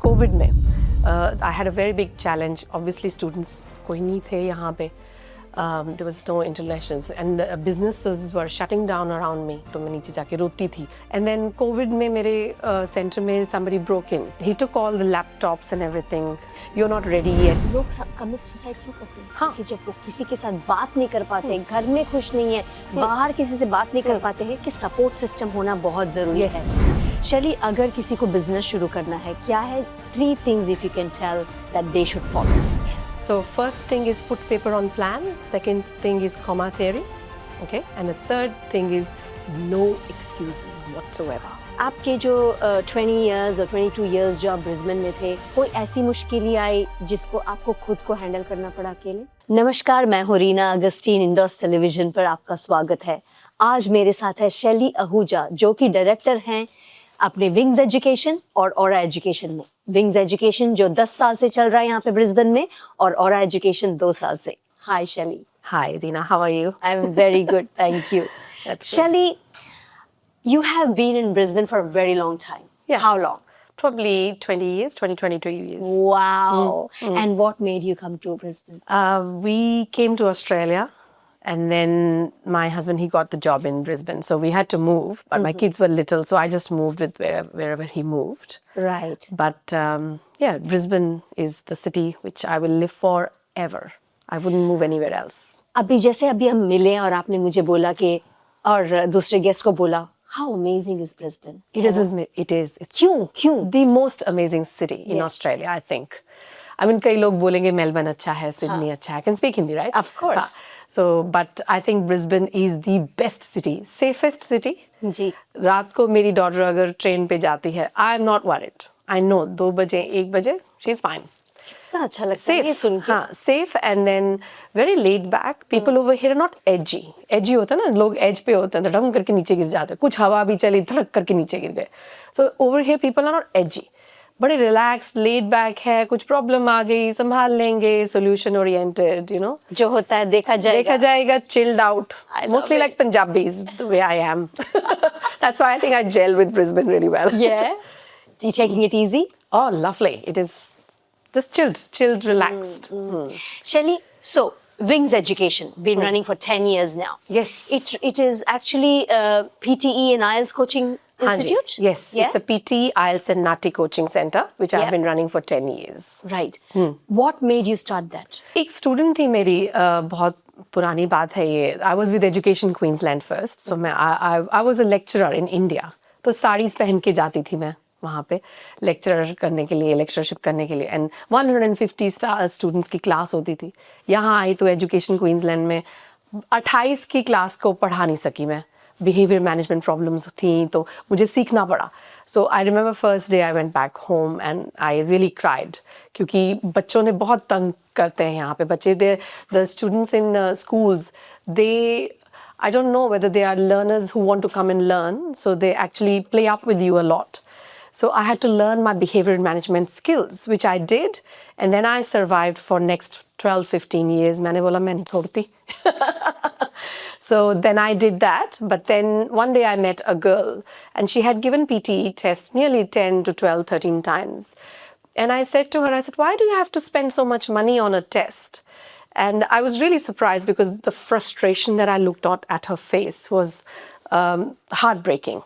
Covid में I had a very big challenge. Obviously students कोई नहीं थे यहाँ पे. There was no internationals and businesses were shutting down around me. तो मैं नीचे जाके रोती थी. And then COVID में मेरे center में somebody broke in. He took all the laptops and everything. You're not ready yet. लोग कमिट सुसाइड क्यों करते हैं? हाँ. कि जब वो किसी के साथ बात नहीं कर पाते, घर में खुश नहीं है, बाहर किसी से बात नहीं कर पाते हैं, कि सपोर्ट सिस्टम होना बहुत जरूरी Yes. है. शैली, अगर किसी को बिजनेस शुरू करना है, क्या है 3 things if you can tell that they should follow? So first thing is put paper on plan. Second thing is comma theory. Okay. And the third thing is no excuses whatsoever. आपके जो 20 years और 22 years जो आप Brisbane में थे, कोई ऐसी मुश्किलें आई जिसको आपको खुद को हैंडल करना पड़ा अकेले? नमस्कार, मैं हूं रीना अगस्टीन. इंडोस टेलीविजन पर आपका स्वागत है. आज मेरे साथ है शैली आहूजा, जो कि डायरेक्टर हैं अपने विंग्स एजुकेशन और ऑरा एजुकेशन में. विंग्स एजुकेशन जो 10 साल से चल रहा है यहाँ पे ब्रिस्बेन में, और ऑरा एजुकेशन 2 साल से. हाय शैली. Hi Reena, how are you? I am very good, thank you. That's good. शैली, you have been in Brisbane for a very long time. Yeah. How long? Probably 20 years, 22 years. Wow. And what made you come to Brisbane? We came to Australia, and then my husband, he got the job in Brisbane, so we had to move. But my kids were little, so I just moved with wherever he moved. Right. But yeah, Brisbane is the city which I will live forever. I wouldn't move anywhere else. अभी जैसे अभी हम मिले और आपने मुझे बोला कि, और दूसरे गेस्ट को बोला, how amazing is Brisbane? It is. It's क्यों? the most amazing city in Yeah. Australia, I think. I mean, कई लोग बोलेंगे मेलबर्न अच्छा है, सिडनी अच्छा है. I can speak Hindi, right? Of course. हाँ. So, but I think Brisbane is the best city, safest city. जी. रात को मेरी डॉटर अगर ट्रेन पे जाती है, I am not worried. I know 2 बजे, 1 बजे, she is fine. कितना अच्छा लगता है ये सुन के. हाँ, safe and then very laid back. People over here are not edgy. Edgy होता है ना, लोग edge पे होते हैं, धड़म करके नीचे गिर जाते हैं. कुछ हवा भी चली, धड़क करके नीचे गिर गए. So over here people are not edgy. बड़े relaxed, laid back है. कुछ problem आ गई, संभाल लेंगे, solution oriented, you know. जो होता है देखा जाएगा. Chilled out. I love Mostly it. like Punjabis, the way I am. That's why I think I gel with Brisbane really well. Yeah. You taking it easy? Oh, lovely. It is just chilled, relaxed. Shelley, so Wings Education been running for 10 years now. Yes. It is actually PTE and IELTS coaching institute. Yes, Yeah? it's a PT, IELTS and Nati coaching center, which Yeah. I've been running for 10 years. Right. What made you start that? एक student थी मेरी, बहुत पुरानी बात है ये. I was with Education Queensland first, so I was a lecturer in India. तो साड़ीज पहन के जाती थी मैं वहाँ पे लेक्चरर करने के लिए, लेक्चरशिप करने के लिए. एंड 150 स्टूडेंट्स की क्लास होती थी. यहाँ आई तो एजुकेशन क्वींसलैंड में 28 की क्लास को पढ़ा नहीं सकी मैं. बिहेवियर मैनेजमेंट प्रॉब्लम्स थी तो मुझे सीखना पड़ा. So I remember first day I went back home and I really cried, क्योंकि बच्चों ने बहुत तंग करते हैं यहाँ पे बच्चे. The students in schools, they I don't know whether they are learners who want to come and learn, so they actually play up with you a lot. So I had to learn my behavior management skills, which I did, and then I survived for next 12-15 years. मैंने बोला मैं नहीं छोड़ती. So then I did that, but then one day I met a girl, and she had given PTE test nearly 10 to 12, 13 times. And I said to her, I said, why do you have to spend so much money on a test? And I was really surprised because the frustration that I looked at her face was heartbreaking.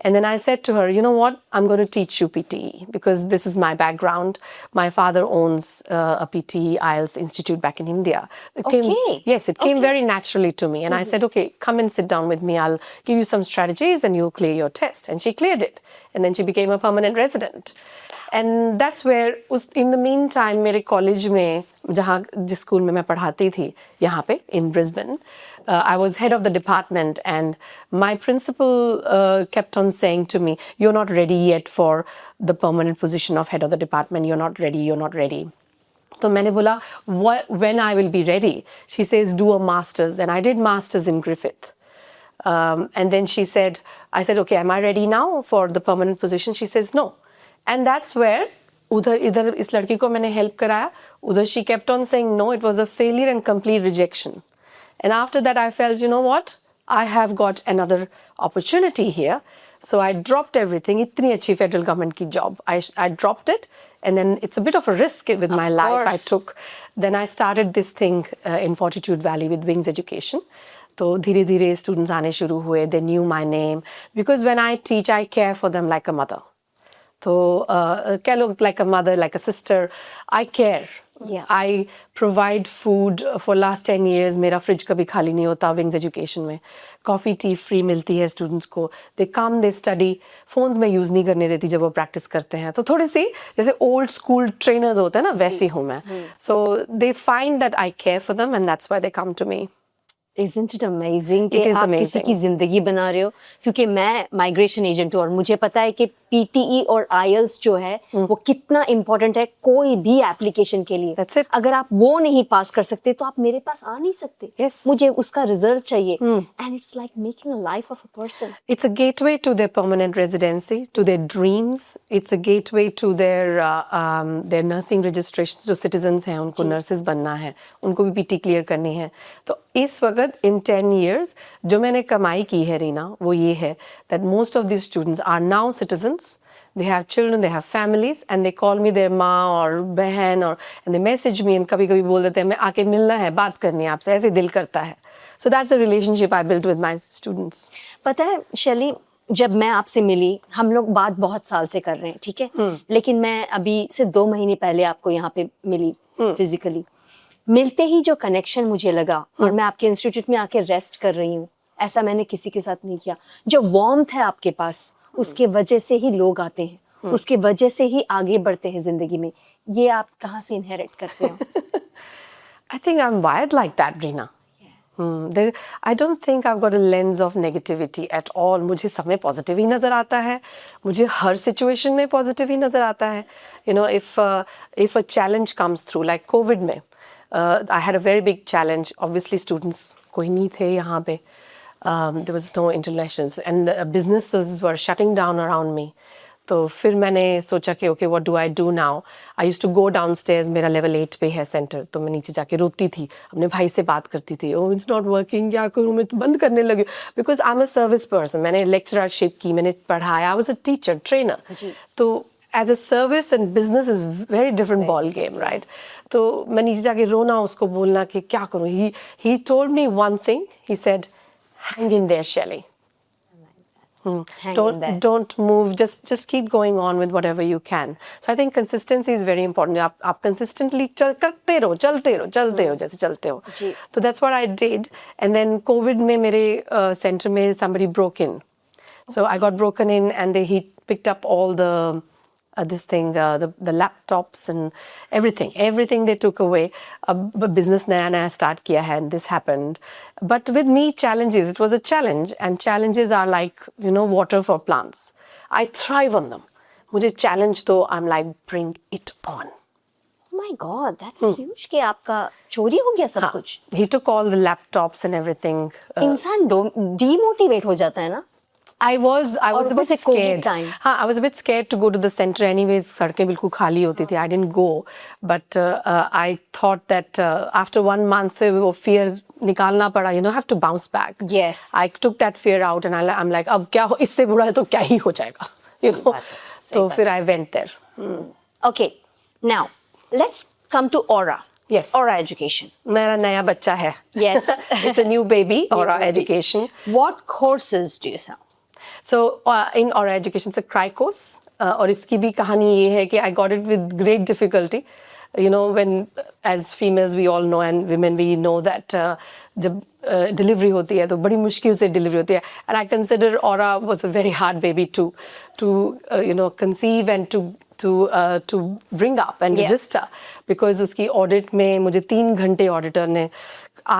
And then I said to her, you know what, I'm going to teach you PTE because this is my background. My father owns a PTE IELTS institute back in India. It came very naturally to me. And I said, okay, come and sit down with me. I'll give you some strategies and you'll clear your test. And she cleared it. And then she became a permanent resident. And that's where, in the meantime, मेरे college में जिस school में मैं पढ़ाती थी यहाँ पे in Brisbane, I was head of the department, and my principal kept on saying to me, "You're not ready yet for the permanent position of head of the department. You're not ready. You're not ready." तो मैंने बोला, when I will be ready? She says, do a master's, and I did master's in Griffith. And then she said, I said, okay, am I ready now for the permanent position? She says, no. And that's where इधर इस लड़की को मैंने help कराया. उधर she kept on saying no. It was a failure and complete rejection. And after that I felt, you know what? I have got another opportunity here. So I dropped everything. इतनी अच्छी federal government की job. I dropped it, and then it's a bit of a risk with my life I took. Then I started this thing in Fortitude Valley with Wings Education. तो धीरे धीरे students आने शुरू हुए. They knew my name because when I teach, I care for them like a mother. तो कह लो like a mother, like a sister. I care. Yeah. I provide food for last 10 years. मेरा fridge कभी खाली नहीं होता wings education में. Coffee tea free मिलती है स्टूडेंट्स को. दे कम दे स्टडी. फ़ोन्स में यूज़ नहीं करने देती जब वो प्रैक्टिस करते हैं. तो थोड़ी सी जैसे ओल्ड स्कूल ट्रेनर्स होते हैं ना वैसी हूँ मैं. So they find that I care for them and that's why they come to me. Isn't it amazing कि It is आप amazing. किसी की जिंदगी बना रहे हो. क्योंकि मैं माइग्रेशन एजेंट हूँ और मुझे पता है कि PTE और IELTS जो है वो कितना इम्पोर्टेंट है कोई भी एप्लीकेशन के लिए. That's it. अगर आप वो नहीं पास कर सकते तो आप मेरे पास आ नहीं सकते. Yes. मुझे उसका रिजल्ट चाहिए. And it's like making a life of a person. It's a gateway to their permanent residency, to their dreams. It's a gateway to their nursing registrations. जो citizens हैं उनको nurses बनना है, उनको भी PT clear करनी है. तो इस वक्त in 10 years जो मैंने कमाई की है रीना वो ये है that most of these students are now citizens. They have children, they have families, and they call me their माँ और बहन और and they message me and कभी-कभी बोल देते हैं मैं आके मिलना है बात करनी है आपसे ऐसे दिल करता है. So that's the relationship I built with my students. पता है शैली जब मैं आपसे मिली हम लोग बात बहुत साल से कर रहे हैं ठीक है लेकिन मैं अभी से 2 महीने पहले आपको यहाँ पे मिली फिजिकली. मिलते ही जो कनेक्शन मुझे लगा और मैं आपके इंस्टीट्यूट में आके रेस्ट कर रही हूँ ऐसा मैंने किसी के साथ नहीं किया. जो वार्मथ है आपके पास उसके वजह से ही लोग आते हैं उसके वजह से ही आगे बढ़ते हैं जिंदगी में. ये आप कहाँ से इनहेरिट करते हो? I think I'm wired like that, Reena. I don't think I've got a lens of negativity at all. मुझे सब में positive ही नज़र आता है. मुझे हर situation में positive ही नज़र आता है. You know, if a challenge comes through, like COVID में, I had a very big challenge. Obviously, students कोई नहीं थे यहाँ पे. There was no internationals and businesses were shutting down around me. तो फिर मैंने सोचा कि okay, what do I do now? I used to go downstairs. मेरा level 8 पे है center. तो मैं नीचे जाके रोती थी. अपने भाई से बात करती थी. Oh, it's not working. क्या करूँ मैं तो बंद करने लगी. Because I'm a service person. मैंने lecturership की. मैंने पढ़ाया. I was a teacher, trainer. तो as a service and business is very different ball game, right? तो मैं नीचे जाके रोना उसको बोलना कि क्या करूँ. He told me one thing. He said, hang in there, Shelley. Don't move. Just keep going on with whatever you can. So I think consistency is very important. आप consistently करते रहो, चलते रहो जैसे चलते हो. So that's what I did. And then COVID में मेरे center में somebody broke in. So I got broken in and he picked up all the the laptops and everything they took away. Business नया start किया है and this happened. But with me challenges, it was a challenge and challenges are like, you know, water for plants. I thrive on them. मुझे challenge तो I'm like bring it on. Oh my God, that's huge कि आपका चोरी हो गया सब कुछ. He took all the laptops and everything. इंसान demotivate हो जाता है ना. I was a bit scared. Time. हाँ, I was a bit scared to go to the center. Anyways, सड़कें बिल्कुल खाली होती थी. I didn't go, but I thought that after 1 month वो fear निकालना पड़ा. You know, have to bounce back. Yes. I took that fear out, and I'm like, अब क्या हो इससे बुरा है तो क्या ही हो जाएगा. You know. तो फिर I went there. Okay, now let's come to Aura. Yes. Aura Education. मेरा नया बच्चा है. Yes. It's a new baby. Aura Education. What courses do you sell? So in Aura Education, it's a cry course. और इसकी भी कहानी ये है कि I got it with great difficulty. You know, when as females we all know and women we know that जब delivery होती है तो बड़ी मुश्किल से delivery होती है. And I consider Aura was a very hard baby to you know conceive and to bring up and register because उसकी audit में मुझे 3 घंटे auditor ने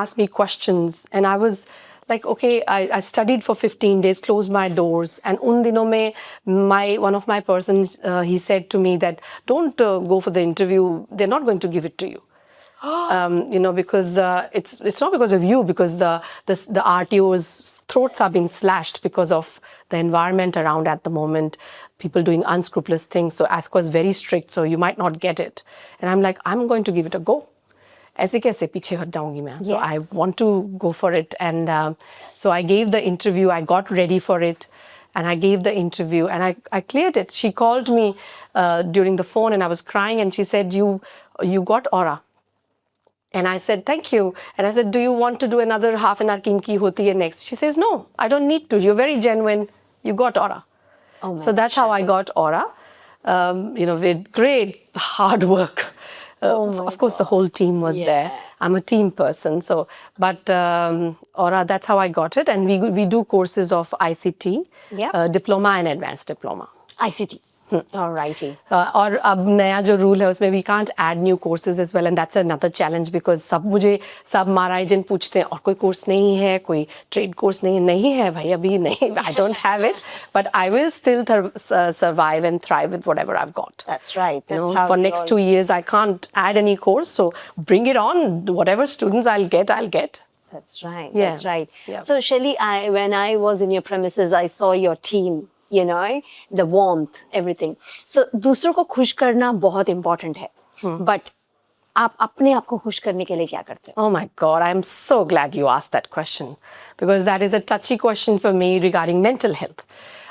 asked me questions and I was like, okay, I studied for 15 days, closed my doors, and उन दिनों में one of my persons he said to me that don't go for the interview. They're not going to give it to you. You know, because it's not because of you, because the RTO's throats are being slashed because of the environment around at the moment. People doing unscrupulous things. So ASCO is very strict, so you might not get it. And I'm like, I'm going to give it a go. ऐसे कैसे पीछे हट जाऊंगी मैं. So I want to go for it, and so I gave the interview. I got ready for it, and I gave the interview, and I cleared it. She called me during the phone, and I was crying, and she said, "You got aura." And I said, "Thank you." And I said, "Do you want to do another half an hour Kinki Hoti Hai next?" She says, "No, I don't need to. You're very genuine. You got aura." Oh my So that's how I got aura. With great hard work. Of course, the whole team was there. I'm a team person, but aura, that's how I got it. And we do courses of ICT, diploma and advanced diploma. ICT. Alrighty. और अब नया जो rule है उसमें we can't add new courses as well, and that's another challenge because सब हमारा agent पूछते हैं और कोई कोर्स नहीं है, कोई ट्रेड कोर्स नहीं है भाई, अभी नहीं, I don't have it, but I will still survive and thrive with whatever I've got. That's right. For next 2 years I can't add any course, so bring it on. Whatever students I'll get. That's right. Yeah. That's right. Yeah. So Shelly, when I was in your premises, I saw your team. The warmth, everything. So दूसरों को खुश करना बहुत important है. But आप अपने आप को खुश करने के लिए क्या करते हैं? Oh my God, I'm so glad you asked that question because that is a touchy question for me regarding mental health.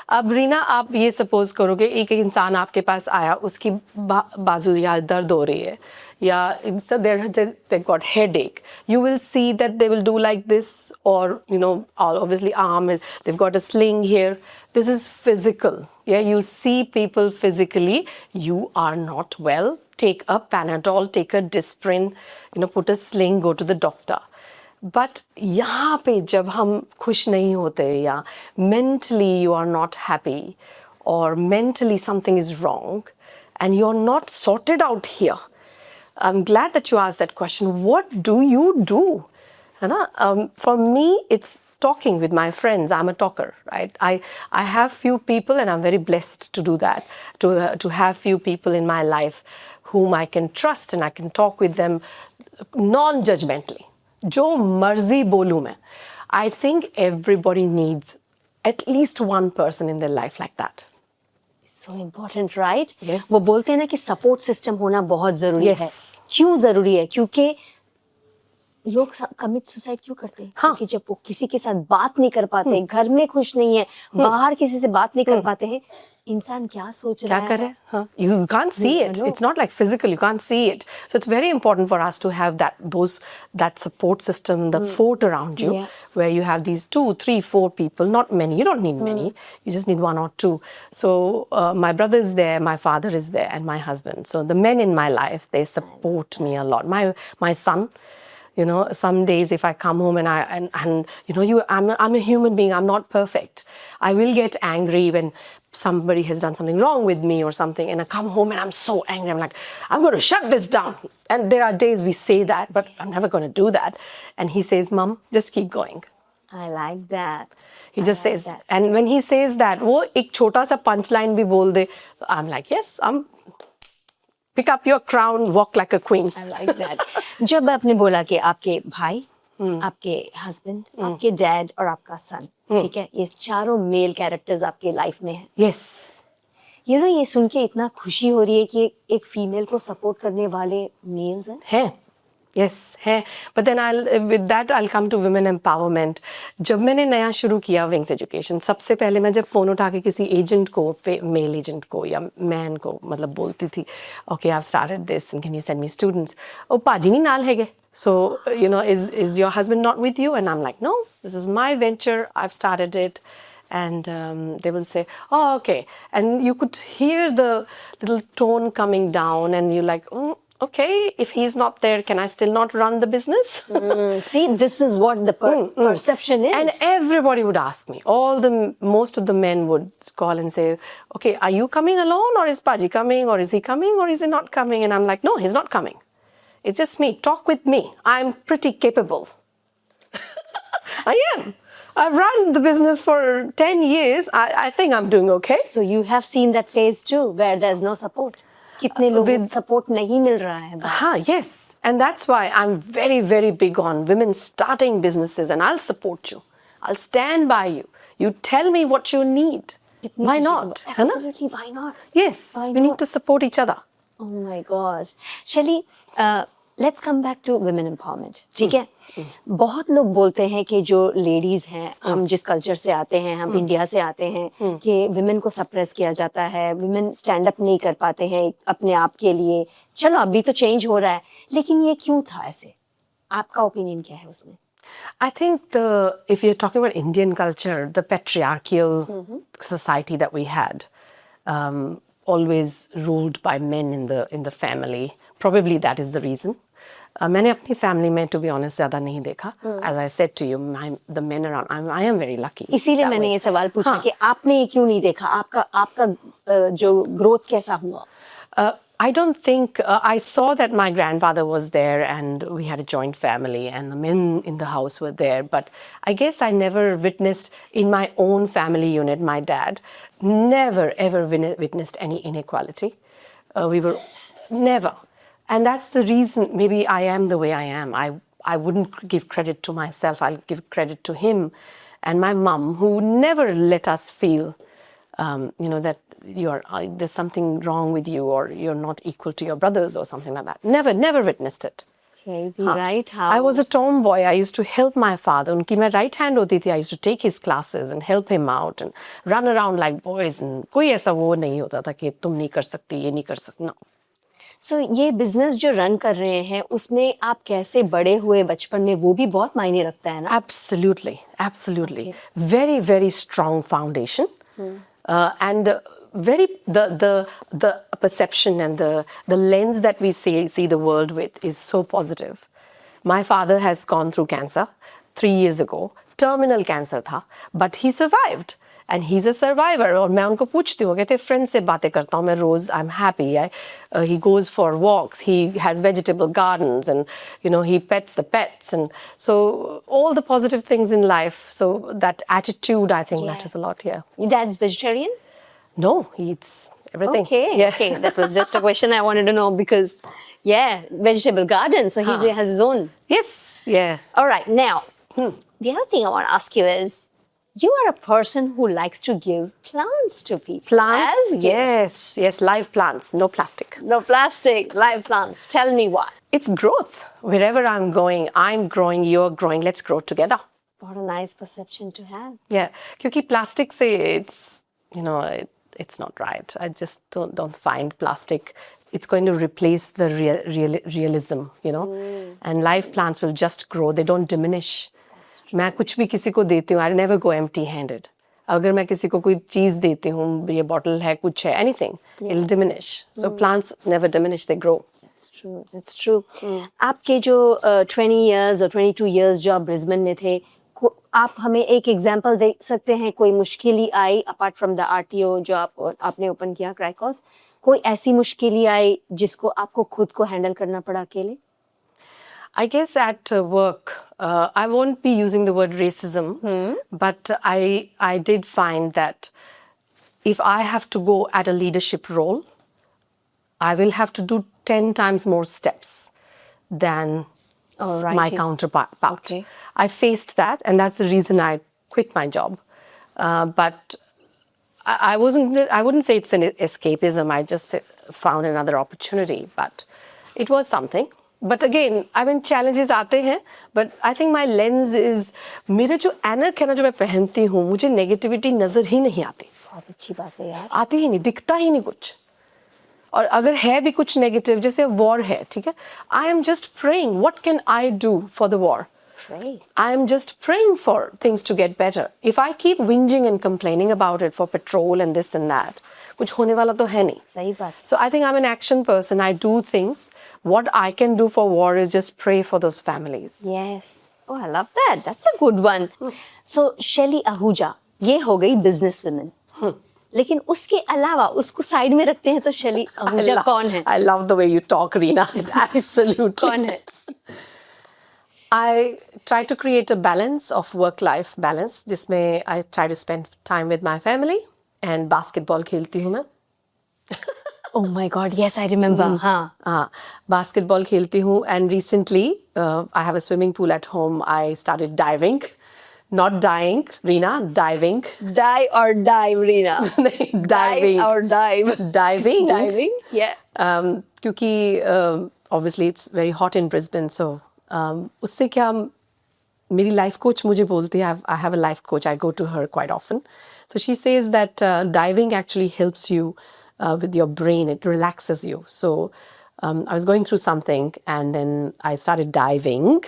अब रीना, आप ये सपोज करोगे एक इंसान आपके पास आया, उसकी बाजू या दर्द हो रही है या they've got headache. You will see that they will do like this, or obviously they've got a sling here. This is physical. Yeah, you see people physically. You are not well. Take a Panadol, take a Disprin, put a sling, go to the doctor. But यहाँ पे जब हम खुश नहीं होते या mentally you are not happy or mentally something is wrong and you're not sorted out here. I'm glad that you asked that question. What do you do? For me, it's talking with my friends. I'm a talker, right? I have few people, and I'm very blessed to do that, to have few people in my life whom I can trust and I can talk with them non-judgmentally. जो मर्जी बोलूं मैं. I think everybody needs at least one person in their life like that. So important, right? Yes. वो बोलते हैं ना कि support system होना बहुत जरूरी Yes. है. क्यों जरूरी है? क्योंकि लोग कमिट सुसाइड क्यों करते हैं? हाँ. क्योंकि जब वो किसी के साथ बात नहीं कर पाते, घर में खुश नहीं है, बाहर किसी से बात नहीं कर पाते हैं, इंसान क्या सोच रहा है? क्या करे? हाँ. You can't see it. It's not like physical. You can't see it. So it's very important for us to have that support system, the fort around you, where you have these 2, 3, 4 people. Not many. You don't need many. You just need 1 or 2. So my brother is there, my father is there, and my husband. So the men in my life, they support me a lot. My son. Some days if I come home and I'm a human being, I'm not perfect. I will get angry when somebody has done something wrong with me or something, and I come home and I'm so angry. I'm like, I'm going to shut this down. And there are days we say that, but I'm never going to do that. And he says, "Mom, just keep going." I like that. He just says that. And when he says that, वो एक छोटा सा punchline भी बोल दे, I'm like, yes, pick up your crown, walk like a queen. I like that. जब आपने बोला कि आपके भाई, आपके हस्बैंड, आपके डैड और आपका सन, ठीक है, ये चारों मेल कैरेक्टर्स आपके लाइफ में हैं. Yes. ये सुन के इतना खुशी हो रही है कि एक फीमेल को सपोर्ट करने वाले मेल्स हैं. Yes, है. But then with that I'll come to women empowerment. जब मैंने नया शुरू किया Wings Education, सबसे पहले मैं जब फ़ोन उठा के किसी एजेंट को, मेल एजेंट को या मैन को मतलब बोलती थी, okay, I've started this and can you send me students? Oh, पाजी नहीं नाल हैगे. So, is your husband not with you? And I'm like, no, this is my venture. I've started it. And they will say, oh, okay. And you could hear the little tone coming down and you're like, oh, okay, if he's not there, can I still not run the business? See, this is what the perception is. And everybody would ask me. Most of the men would call and say, okay, are you coming alone, or is Paji coming, or is he coming, or is he not coming? And I'm like, no, he's not coming. It's just me. Talk with me. I'm pretty capable. I am. I've run the business for 10 years. I think I'm doing okay. So you have seen that phase too, where there's no support. कितने लोगों support नहीं मिल रहा है. Yes. And that's why I'm very, very big on women starting businesses, and I'll support you. I'll stand by you. You tell me what you need. Why not? Absolutely, why not? Yes. Why we need to support each other. Oh my gosh. Shelly, let's come back to women empowerment, ठीक है? बहुत लोग बोलते हैं कि जो ladies हैं, हम जिस कल्चर से आते हैं, हम इंडिया से आते हैं, कि वुमेन को सप्रेस किया जाता है, वुमेन स्टैंड अप नहीं कर पाते हैं अपने आप के लिए। चलो अभी तो चेंज हो रहा है, लेकिन ये क्यों था ऐसे? आपका ओपिनियन क्या है उसमें? I think if you're talking about Indian culture, the patriarchal society that we had, always ruled by men in the family. Probably that is the reason. मैंने अपनी family में, to be honest, ज़्यादा नहीं देखा. As I said to you, the men around, I am very lucky. इसीलिए that मैंने way. ये सवाल पूछा कि आपने ये क्यों नहीं देखा? आपका जो ग्रोथ कैसा हुआ? I don't think I saw that my grandfather was there and we had a joint family and the men in the house were there. But I guess I never witnessed in my own family unit, my dad never ever witnessed any inequality. We were never. And that's the reason maybe I am the way I am. I wouldn't give credit to myself. I'll give credit to him and my mom, who never let us feel that there's something wrong with you or you're not equal to your brothers or something like that. Never witnessed it. Crazy, right? How? I was a tomboy. I used to help my father. उनकी मैं right hand होती थी. I used to take his classes and help him out and run around like boys. And कोई ऐसा वो नहीं होता था कि तुम नहीं कर सकती, ये नहीं कर सकती. No. So ये बिजनेस जो रन कर रहे हैं, उसमें आप कैसे बड़े हुए बचपन में, वो भी बहुत मायने रखता है ना? Absolutely. Very strong foundation, and the perception and the lens that we see the world with is so positive. My father has gone through cancer 3 years ago. Terminal cancer था, but he survived. And he's a survivor. और मैं उनको पूछती हूँ, कहते friend से बातें करता हूँ मैं रोज. I'm happy. He goes for walks. He has vegetable gardens, and he pets the pets, and so all the positive things in life. So that attitude, I think, matters a lot here. Your dad's vegetarian? No, he eats everything. Okay. That was just a question I wanted to know because, vegetable garden. So he has his own. Yes. Yeah. All right. Now, the other thing I want to ask you is, you are a person who likes to give plants to people. Plants? As gifts. Yes. Live plants. No plastic. No plastic, live plants. Tell me why. It's growth. Wherever I'm going, I'm growing, you're growing. Let's grow together. What a nice perception to have. Yeah. क्योंकि plastic से it's not right. I just don't find plastic. It's going to replace the realism, And live plants will just grow. They don't diminish. मैं कुछ भी किसी को देती हूँ, I never go empty-handed. अगर मैं किसी को कोई चीज़ देती हूँ, ये बॉटल है, कुछ है, anything, it'll diminish. So plants never diminish, they grow. That's true. आपके जो 20 years और 22 years जो आप ब्रिस्बेन में थे, आप हमें एक एग्जांपल दे सकते हैं? कोई मुश्किल आई अपार्ट फ्रॉम द RTO जो आपने ओपन किया, क्राइकॉस, कोई ऐसी मुश्किल आई जिसको आपको खुद को हैंडल करना पड़ा अकेले? I guess at work, I won't be using the word racism, but I did find that if I have to go at a leadership role, I will have to do 10 times more steps than my counterpart. Okay. I faced that, and that's the reason I quit my job. But I wouldn't say it's an escapism. I just found another opportunity, but it was something. But again, challenges आते हैं, but I think my lens is, मेरे जो ऐनक है ना जो मैं पहनती हूँ, मुझे नेगेटिविटी नजर ही नहीं आती. बहुत अच्छी बात है यार. आती ही नहीं, दिखता ही नहीं कुछ. और अगर है भी कुछ नेगेटिव, जैसे वॉर है, ठीक है, I am just praying, what can I do for the war? Pray. I am just praying for things to get better. If I keep whinging and complaining about it for petrol and this and that, कुछ होने वाला तो है नहीं. सही बात. So I think I'm an action person. I do things. What I can do for war is just pray for those families. Yes. Oh, I love that. That's a good one. So Shelly Ahuja, ये हो गई business women. लेकिन उसके अलावा उसको side में रखते हैं तो शेली आहूजा कौन है? I love the way you talk, Reena. Absolutely. कौन है? I try to create a balance of work-life balance, जिसमें I try to spend time with my family and basketball खेलती हूँ मैं. Oh my God, yes, I remember. हाँ. Basketball खेलती हूँ, and recently I have a swimming pool at home. I started diving. Not dying, Reena, diving. Die or dive, Reena. Diving. Die or dive. Diving. Diving, yeah. क्योंकि obviously it's very hot in Brisbane, so उससे क्या मेरी life coach मुझे बोलती है, I have a life coach, I go to her quite often. So she says that diving actually helps you with your brain, it relaxes you. So I was going through something and then I started diving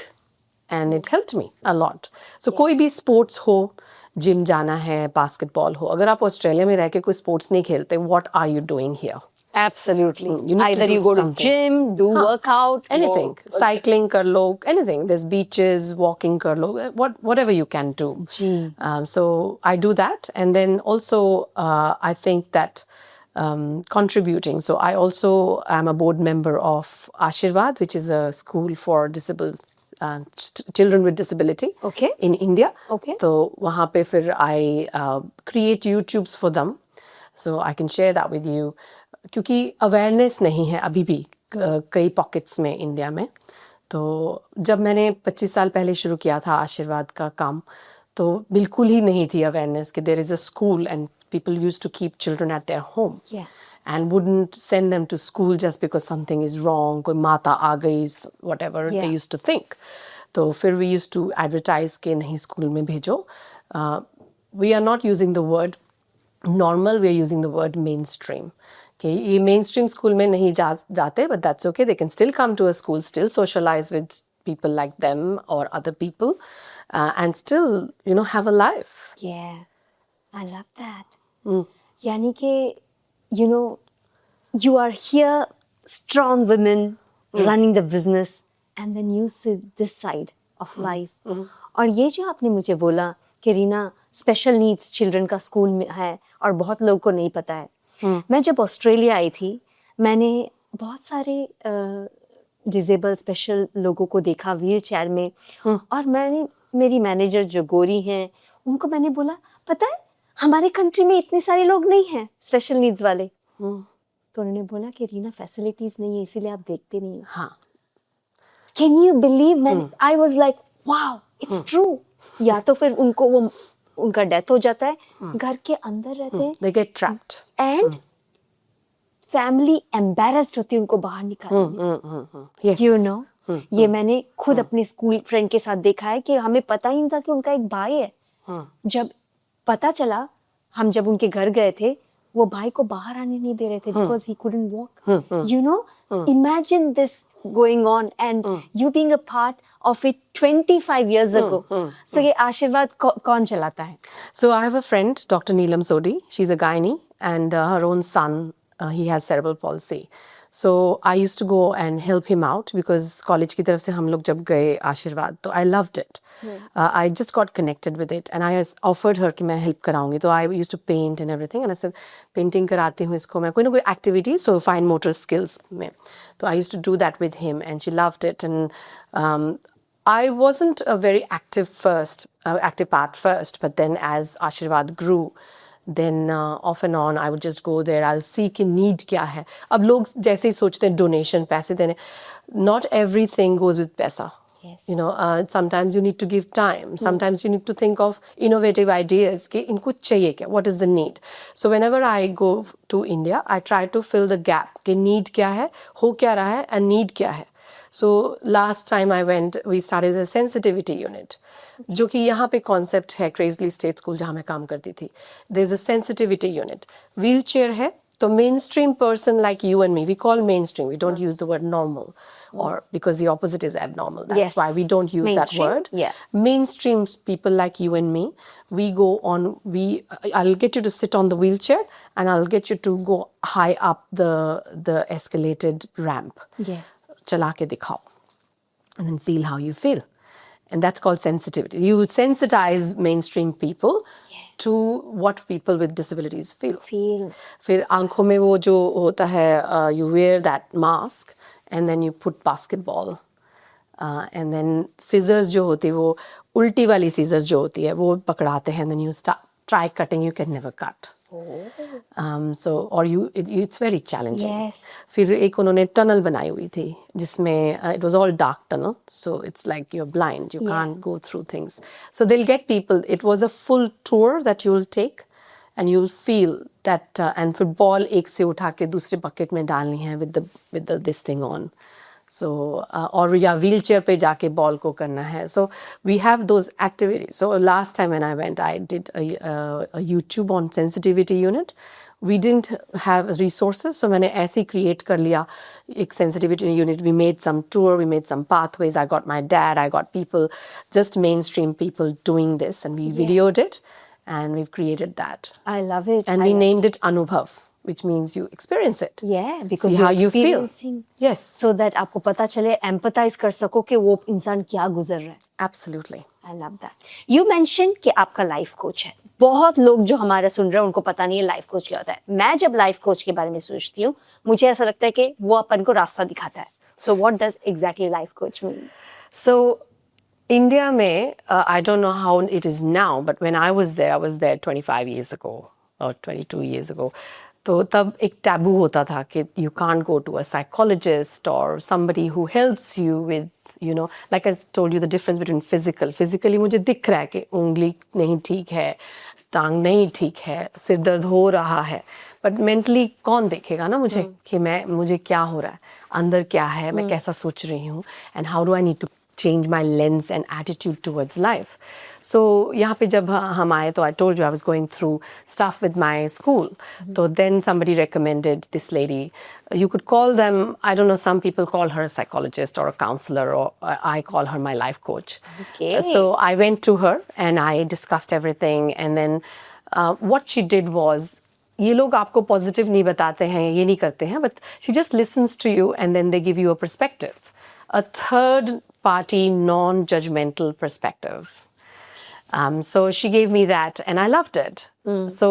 and it helped me a lot. So कोई भी sports हो, gym जाना है, basketball हो, अगर आप Australia में रह के कोई स्पोर्ट्स नहीं खेलते, what are you doing here? Absolutely. You need to Either do you go something. to gym, do workout, Anything. Cycling कर लो, anything. There's beaches, walking कर लो, whatever you can do. Ji. So I do that. And then also I think that contributing. So I also am a board member of Ashirvad, which is a school for disabled children with disability Okay. in India. Okay. तो वहाँ पे फिर I create YouTubes for them. So I can share that with you. क्योंकि awareness नहीं है अभी भी कई पॉकेट्स में इंडिया में. तो जब मैंने 25 साल पहले शुरू किया था आशीर्वाद का काम, तो बिल्कुल ही नहीं थी अवेयरनेस कि there is a school and people used to keep children at their home and wouldn't send them to school just because something is wrong, कोई माता आ गई, whatever they used to think. तो फिर we used to advertise कि नहीं school में भेजो. We are not using the word normal, we are using the word mainstream. कि ये mainstream school में नहीं जाते, but that's okay, they can still come to a school, still socialize with people like them or other people and still, you know, have a life. Yeah, I love that. यानी कि you know, you are here, strong women running the business, and then you see this side of life. और ये जो आपने मुझे बोला कि Reena special needs children का स्कूल में है और बहुत लोगों को नहीं पता है. मैं जब ऑस्ट्रेलिया आई थी, मैंने बहुत सारे डिजेबल स्पेशल लोगों को देखा व्हील चेयर में. और मैंने मेरी मैनेजर जो गोरी हैं उनको मैंने बोला, पता है हमारे कंट्री में इतने सारे लोग नहीं हैं स्पेशल नीड्स वाले. तो उन्होंने बोला कि रीना फैसिलिटीज नहीं है इसीलिए आप देखते नहीं हो. हाँ. Can you believe? Man I was like wow it's true. या तो फिर उनको वो उनका डेथ हो जाता है, घर के अंदर रहते हैं, They get trapped. And family embarrassed होती है उनको बाहर निकालने. Yes. यू नो, ये मैंने खुद अपने स्कूल फ्रेंड के साथ देखा है कि हमें पता ही नहीं था कि उनका एक भाई है. जब पता चला, हम जब उनके घर गए थे, वो भाई को बाहर आने नहीं दे रहे थे because he couldn't walk. You know, imagine this going on and you being a part of it 25 years ago. So ये आशीर्वाद कौन चलाता है? So I have a friend, Dr. Neelam Sodhi. She's a gynae and her own son, he has cerebral palsy. So I used to go and help him out because college की तरफ से हम लोग जब गए आशीर्वाद, तो I loved it. I just got connected with it and I offered her कि मैं help कराऊंगी. तो I used to paint and everything and I said painting कराती हूँ इसको मैं, कोई ना कोई activity, so fine motor skills में. तो I used to do that with him and she loved it. And I wasn't a very active part first, but then as Ashirvad grew, then off and on I would just go there. I'll see कि need क्या है. अब लोग जैसे ही सोचते हैं donation पैसे देने, not everything goes with पैसा. Yes. You know, sometimes you need to give time. Sometimes you need to think of innovative ideas कि इनको चाहिए क्या, what is the need. So whenever I go to India, I try to fill the gap कि need क्या है, हो क्या रहा है, and need क्या है. So last time I went, we started a sensitivity unit, जो कि यहाँ पे concept है Crazily State School जहाँ मैं काम करती थी. There's a sensitivity unit. Wheelchair है, तो mainstream person like you and me, we call mainstream. We don't use the word normal, or because the opposite is abnormal. That's why we don't use Mainstream, that word. yeah. Mainstream people like you and me, we go on. I'll get you to sit on the wheelchair, and I'll get you to go high up the escalated ramp. Yeah. चला के दिखाओ and then feel how you feel, and that's called sensitivity. You sensitize mainstream people to what people with disabilities feel. फिर आंखों में वो जो होता है, you wear that mask and then you put basketball and then scissors जो होती है, वो उल्टी वाली scissors जो होती है वो पकड़ाते हैं, and then you try cutting, you can never cut. So or it's very challenging. Yes. फिर एक उन्होंने टनल बनाई हुई थी जिसमें it was all dark tunnel, so it's like you're blind, you can't go through things. So they'll get people. It was a full tour that you'll take and you'll feel that and फिर ball एक से उठा के दूसरे bucket में डालनी है with the this thing on. सो और या व्हील चेयर पे जाके बॉल को करना है. So we have those activities. So last time when I went I did YouTube on sensitivity unit. We didn't have resources, so मैंने ऐसे ही क्रिएट कर लिया एक sensitivity unit. We made some tour, we made some pathways. I got my dad, I got people, just mainstream people doing this, and we videoed it and we've created that. I love it. And we named it Anubhav, which means you experience it. Yeah, because See you're how you feel. experiencing. Yes, So that आपको पता चले, empathize कर सको कि वो इंसान क्या गुजर रहा है. absolutely. I love that. You mentioned कि आपका लाइफ कोच है. बहुत लोग जो हमारा सुन रहे हैं उनको पता नहीं है लाइफ कोच क्या होता है. मैं जब लाइफ कोच के बारे में सोचती हूँ, मुझे ऐसा लगता है कि वो अपन को रास्ता दिखाता है. So what does exactly life coach mean? So India में, I don't know how it is now, but when I was there 25 years ago or 22 years ago. तो तब एक टैबू होता था कि you can't go to a psychologist or somebody who helps you with, you know, like I told you the difference between physically मुझे दिख रहा है कि उंगली नहीं ठीक है, टांग नहीं ठीक है, सिर दर्द हो रहा है, बट मेंटली कौन देखेगा ना मुझे कि मुझे क्या हो रहा है, अंदर क्या है, मैं कैसा सोच रही हूँ, and how do I need to change my lens and attitude towards life. So यहाँ पे जब हम आए तो I told you I was going through stuff with my school. So then somebody recommended this lady. You could call them, I don't know, some people call her a psychologist or a counselor, or I call her my life coach. Okay. So I went to her and I discussed everything, and then what she did was, ये लोग आपको positive नहीं बताते हैं, ये नहीं करते हैं, but she just listens to you and then they give you a perspective. A third party, non-judgmental perspective. So she gave me that and I loved it. So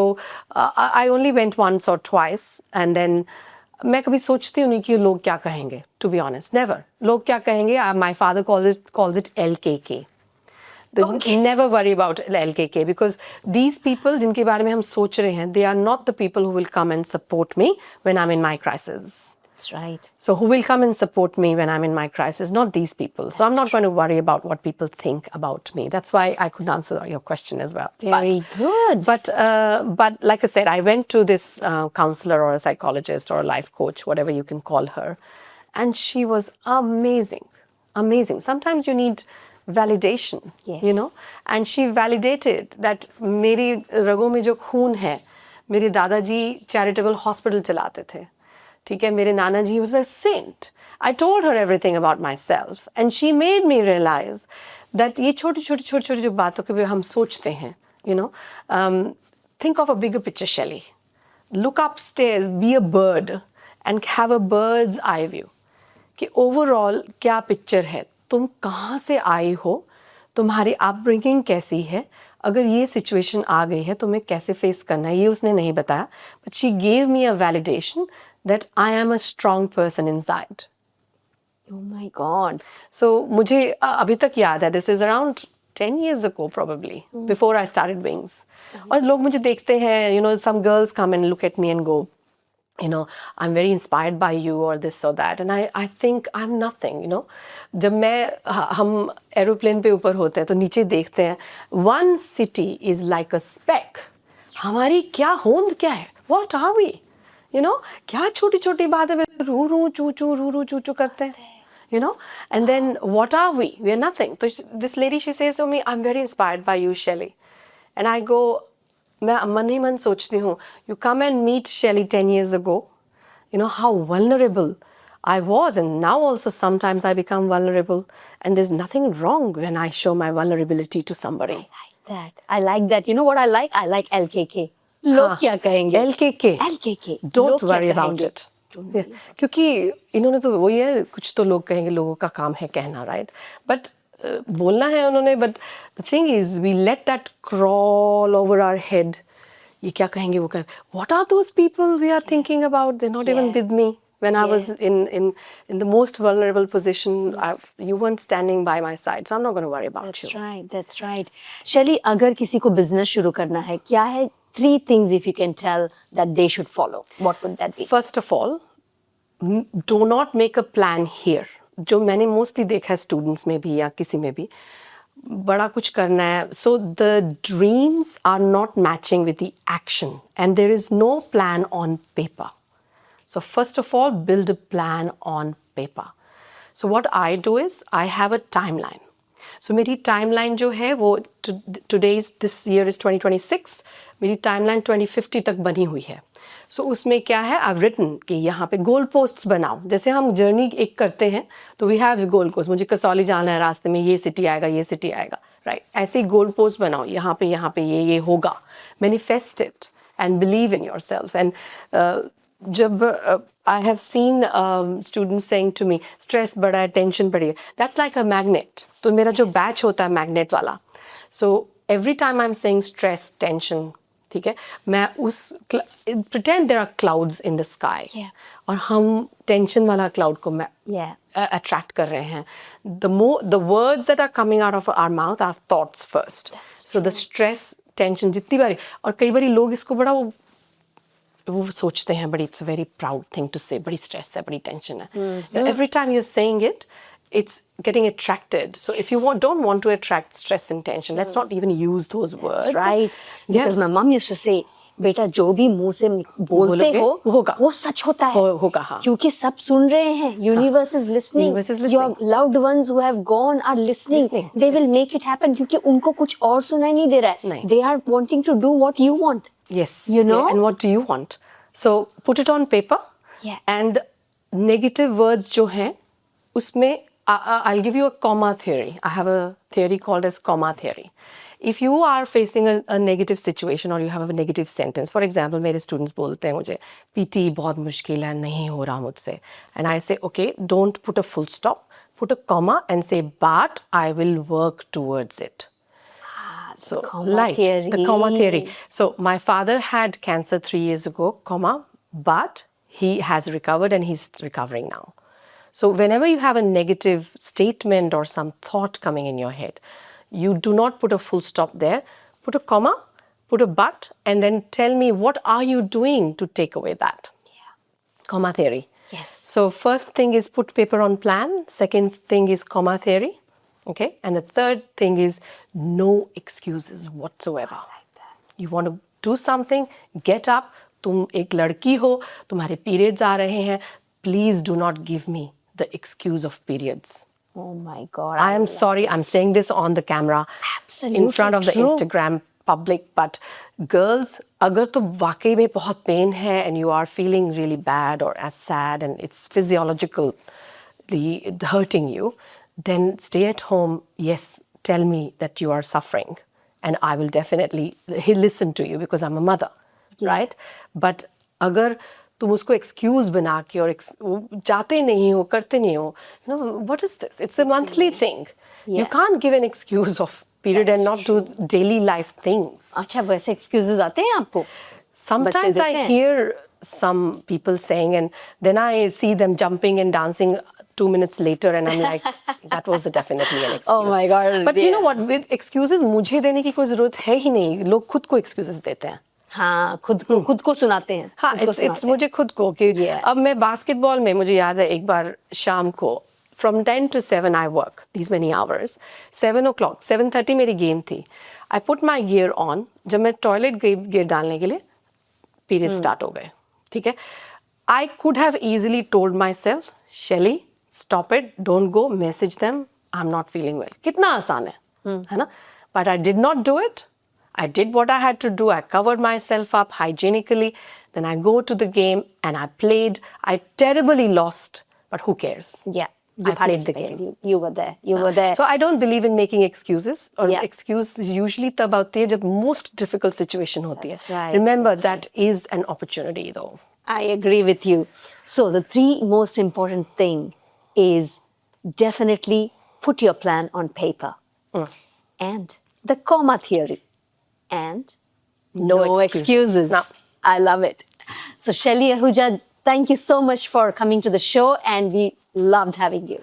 I only went once or twice, and then मैं कभी सोचती हूँ नहीं कि लोग क्या कहेंगे, to be honest, never. लोग क्या कहेंगे, my father calls it LKK. Never worry about LKK, because these people जिनके बारे में हम सोच रहे हैं, they are not the people who will come and support me when I'm in my crisis. That's right. So who will come and support me when I'm in my crisis? Not these people. So I'm not going to worry about what people think about me. That's why I couldn't answer your question as well. Very good. But like I said, I went to this counselor or a psychologist or a life coach, whatever you can call her, and she was amazing, amazing. Sometimes you need validation, Yes. you know, and she validated that मेरी रगों में जो खून है, मेरे दादाजी charitable hospital चलाते थे. ठीक है, मेरे नाना जी was a saint. I told her everything about myself, and she made me realize that ये छोटी जो बातों के भी हम सोचते हैं, you know, think of a bigger picture, Shelley. Look upstairs, be a bird, and have a bird's eye view. कि overall क्या picture है, तुम कहाँ से आई हो, तुम्हारी upbringing कैसी है, अगर ये situation आ गई है तुम्हें कैसे face करना है, ये उसने नहीं बताया, but she gave me a validation that I am a strong person inside. Oh my God. So मुझे अभी तक याद है, this is around 10 years ago probably, before I started Wings. और लोग मुझे देखते हैं, you know, some girls come and look at me and go, you know, I'm very inspired by you or this or that, and I think I'm nothing, you know. जब हम aeroplane पे ऊपर होते हैं तो नीचे देखते हैं, one city is like a speck. हमारी क्या होंद क्या है? What are we? You know, क्या छोटी बातें में रू चू करते हैं, you know, and then what are we? We are nothing. So this lady, she says to me, I'm very inspired by you, Shelley. And I go, मैं मन ही मन सोचती हूँ, you come and meet Shelley 10 years ago, you know how vulnerable I was, and now also sometimes I become vulnerable, and there's nothing wrong when I show my vulnerability to somebody. I like that. You know what I like? I like LKK. लोग क्या कहेंगे? LKK. Don't worry about it. Yeah. क्योंकि इन्होंने तो वही है, कुछ तो लोग कहेंगे, लोगों का काम है कहना, right? But बोलना है उन्होंने, but the thing is we let that crawl over our head. ये क्या कहेंगे वो कहेंगे. What are those people we are thinking about? They're not even with me. When I was in the most vulnerable position, you weren't standing by my side, so I'm not going to worry about you. That's right. Shelley, अगर किसी को business शुरू करना है, क्या है 3 things if you can tell that they should follow? What would that be? First of all, do not make a plan here. जो मैंने mostly देखा है students में भी या किसी में भी, बड़ा कुछ करना है. So the dreams are not matching with the action, and there is no plan on paper. So first of all, build a plan on paper. So what I do is I have a timeline. So मेरी timeline जो है वो this year is 2026. मेरी timeline 2050 तक बनी हुई है. So उसमें क्या है, I've written कि यहाँ पे गोल पोस्ट्स बनाओ. जैसे हम जर्नी एक करते हैं तो we have गोल पोस्ट. मुझे कसौली जाना है, रास्ते में ये सिटी आएगा, ये सिटी आएगा, राइट? ऐसे ही गोल पोस्ट बनाओ. यहाँ पे ये होगा. Manifest it and believe in yourself. And जब I have seen students saying to me, stress बढ़ा है, tension बढ़ी है. That's like a magnet. तो मेरा जो batch होता है magnet वाला. So every time I'm saying stress, tension, ठीक है, मैं उस pretend there are clouds in the sky. Yeah. और हम tension वाला cloud को attract कर रहे हैं. The words that are coming out of our mouth are thoughts first. So the stress, tension जितनी बारी, और कई बारी लोग इसको बड़ा वो सोचते हैं, बड़ी it's a very proud thing to say, बड़ी stress है, बड़ी tension है. You know, every time you're saying it, it's getting attracted. So if you don't want to attract stress and tension, let's not even use those words. That's right. Yeah. Because my mom used to say, बेटा जो भी मुंह से बोलते हो होगा, वो सच होता है. होगा, हाँ. क्योंकि सब सुन रहे हैं. Universe is listening. Universe is listening. Your loved ones who have gone are listening. They will make it happen. क्योंकि उनको कुछ और सुनाई नहीं दे रहा है. नहीं. They are wanting to do what you want. Yes. You know? Yeah. And what do you want? So put it on paper. Yeah. And negative words जो हैं उसमें I'll give you a comma theory. I have a theory called as comma theory. If you are facing a negative situation or you have a negative sentence, for example, मेरे students बोलते हैं मुझे PT बहुत मुश्किल है, नहीं हो रहा मुझसे, and I say, okay, don't put a full stop, put a comma and say, but I will work towards it. So comma theory. The comma theory. So my father had cancer 3 years ago, comma, but he has recovered and he's recovering now. So whenever you have a negative statement or some thought coming in your head, you do not put a full stop there. Put a comma, put a but, and then tell me what are you doing to take away that. Yeah. Comma theory. Yes. So first thing is put paper on plan. Second thing is comma theory. Okay. And the third thing is no excuses whatsoever. I like that. You want to do something, get up. तुम एक लड़की हो, तुम्हारे periods आ रहे हैं. Please do not give me the excuse of periods. Oh my God. I am sorry, I'm saying this on the camera. Absolutely in front of the true. Instagram public, but girls, अगर तो वाकई में बहुत pain है and you are feeling really bad or as sad and it's physiologically hurting you, then stay at home. Yes, tell me that you are suffering and I will definitely listen to you because I'm a mother, right? But अगर तुम उसको excuse बना के और जाते नहीं हो, करते नहीं हो, you know, what is this? It's a monthly thing. You Yeah. can't give an excuse of period That's and not do daily life things. अच्छा वैसे excuses आते हैं आपको? Sometimes I देते हैं? hear some people saying and then I see them jumping and dancing 2 minutes later and I'm like, that was definitely an excuse. Oh my God, But you know yeah. what? With excuses मुझे देने की कोई ज़रूरत है ही नहीं. लोग खुद को excuses देते हैं. हाँ खुद को सुनाते हैं. हाँ, खुद को it's सुनाते हैं. मुझे खुद को कि Yeah. अब मैं बास्केटबॉल में मुझे याद है एक बार शाम को from 10 to 7 I work these many hours. 7 o'clock, 7:30 मेरी गेम थी. I put my gear on. जब मैं टॉयलेट गई gear डालने के लिए पीरियड स्टार्ट हो गए. ठीक है. I could have easily told myself, Shelly, stop it, don't go, message them, I'm not feeling well. कितना आसान है ना? But I did not do it. I did what I had to do. I covered myself up hygienically. Then I go to the game and I played. I terribly lost, but who cares? Yeah. I played the game. You were there. You were there. So I don't believe in making excuses. Or Yeah. excuse usually तब आती है जब most difficult situation होती है. That's right. Remember that is an opportunity though. I agree with you. So the three most important thing is definitely put your plan on paper and the comma theory and no excuses. No. I love it. So Shelly Ahuja, thank you so much for coming to the show and we loved having you.